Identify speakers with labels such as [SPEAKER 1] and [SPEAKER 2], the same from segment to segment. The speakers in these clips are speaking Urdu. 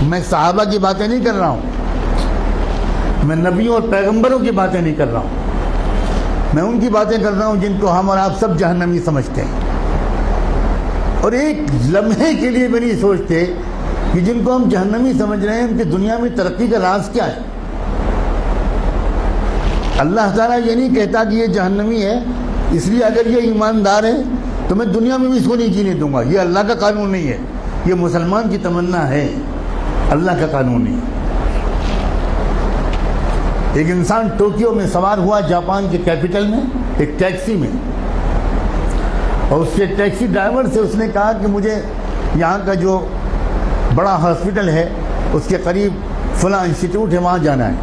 [SPEAKER 1] میں صحابہ کی باتیں نہیں کر رہا ہوں، میں نبیوں اور پیغمبروں کی باتیں نہیں کر رہا ہوں، میں ان کی باتیں کر رہا ہوں جن کو ہم اور آپ سب جہنمی سمجھتے ہیں، اور ایک لمحے کے لیے بھی نہیں سوچتے کہ جن کو ہم جہنمی سمجھ رہے ہیں ان کی دنیا میں ترقی کا راز کیا ہے۔ اللہ تعالیٰ یہ نہیں کہتا کہ یہ جہنمی ہے اس لیے اگر یہ ایماندار ہے تو میں دنیا میں بھی اس کو نہیں جینے دوں گا، یہ اللہ کا قانون نہیں ہے، یہ مسلمان کی تمنا ہے، اللہ کا قانون نہیں ہے۔ ایک انسان ٹوکیو میں سوار ہوا جاپان کے کیپٹل میں ایک ٹیکسی میں، اور اس کے ٹیکسی ڈرائیور سے اس نے کہا کہ مجھے یہاں کا جو بڑا ہاسپٹل ہے اس کے قریب فلاں انسٹیٹیوٹ ہے وہاں جانا ہے۔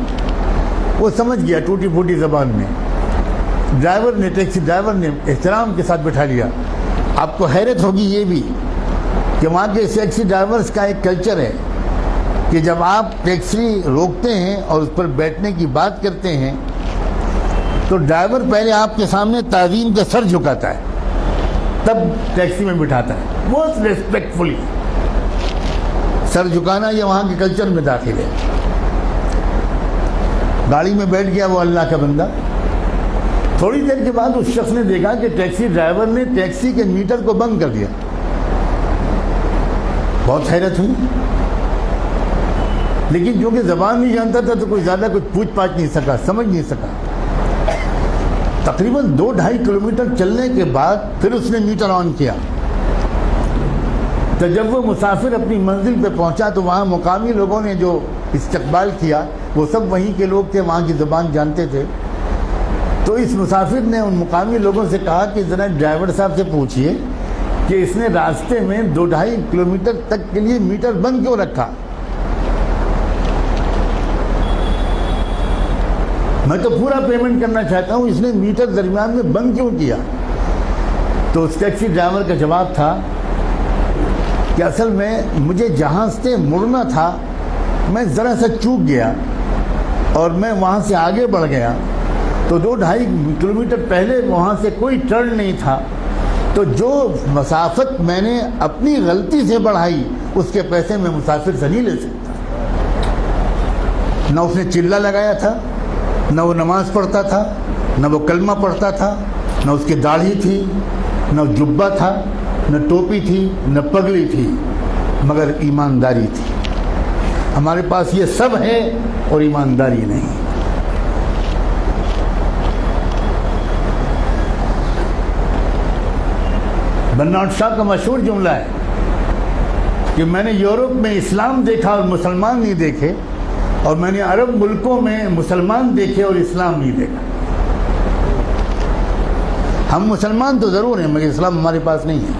[SPEAKER 1] وہ سمجھ گیا ٹوٹی پھوٹی زبان میں، ٹیکسی ڈرائیور نے احترام کے ساتھ بٹھا لیا۔ آپ کو حیرت ہوگی یہ بھی کہ وہاں کے ٹیکسی ڈرائیورز کا ایک کلچر ہے کہ جب آپ ٹیکسی روکتے ہیں اور اس پر بیٹھنے کی بات کرتے ہیں تو ڈرائیور پہلے آپ کے سامنے تعظیم کا سر جھکاتا ہے، تب ٹیکسی میں بٹھاتا ہے، بہت ریسپیکٹفلی۔ سر جھکانا یہ وہاں کے کلچر میں داخل ہے۔ گاڑی میں بیٹھ گیا وہ اللہ کا بندہ، تھوڑی دیر کے بعد اس شخص نے دیکھا کہ ٹیکسی ڈرائیور نے ٹیکسی کے میٹر کو بند کر دیا۔ بہت حیرت ہوئی، لیکن جو کہ زبان نہیں جانتا تھا تو کوئی زیادہ کچھ پوچھ پاچھ نہیں سکا، سمجھ نہیں سکا۔ تقریباً 2-2.5 کلومیٹر چلنے کے بعد پھر اس نے میٹر آن کیا۔ تو جب وہ مسافر اپنی منزل پہ پہنچا تو وہاں مقامی لوگوں نے جو استقبال کیا وہ سب وہیں کے لوگ تھے، وہاں کی زبان جانتے تھے۔ تو اس مسافر نے ان مقامی لوگوں سے کہا کہ ذرا ڈرائیور صاحب سے پوچھئے کہ اس نے راستے میں 2-2.5 کلومیٹر تک کے لیے میٹر بند کیوں رکھا؟ میں تو پورا پیمنٹ کرنا چاہتا ہوں، اس نے میٹر درمیان میں بند کیوں کیا؟ تو اس ٹیکسی ڈرائیور کا جواب تھا کہ اصل میں مجھے جہاں سے مڑنا تھا میں ذرا سا چوک گیا اور میں وہاں سے آگے بڑھ گیا، تو 2-2.5 کلومیٹر پہلے وہاں سے کوئی ٹرن نہیں تھا، تو جو مسافت میں نے اپنی غلطی سے بڑھائی اس کے پیسے میں مسافر سے نہیں لے سکتا۔ نہ اس نے چلہ لگایا تھا، نہ وہ نماز پڑھتا تھا، نہ وہ کلمہ پڑھتا تھا، نہ اس کی داڑھی تھی، نہ جبہ تھا، نہ ٹوپی تھی، نہ پگڑی تھی، مگر ایمانداری تھی۔ ہمارے پاس یہ سب ہے اور ایمانداری نہیں۔ برنارڈ شاہ کا مشہور جملہ ہے کہ میں نے یورپ میں اسلام دیکھا اور مسلمان نہیں دیکھے، اور میں نے عرب ملکوں میں مسلمان دیکھے اور اسلام نہیں دیکھا۔ ہم مسلمان تو ضرور ہیں مگر اسلام ہمارے پاس نہیں ہے۔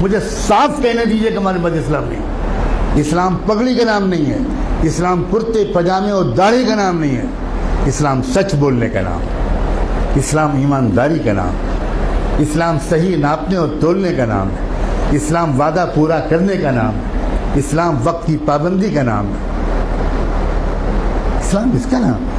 [SPEAKER 1] مجھے صاف کہنے دیجئے کہ ہمارے پاس اسلام نہیں ہے۔ اسلام پگڑی کا نام نہیں ہے، اسلام کرتے پجامے اور داڑھی کا نام نہیں ہے، اسلام سچ بولنے کا نام، اسلام ایمانداری کا نام، اسلام صحیح ناپنے اور تولنے کا نام ہے، اسلام وعدہ پورا کرنے کا نام ہے، اسلام وقت کی پابندی کا نام ہے، اسلام اس کا نام ہے۔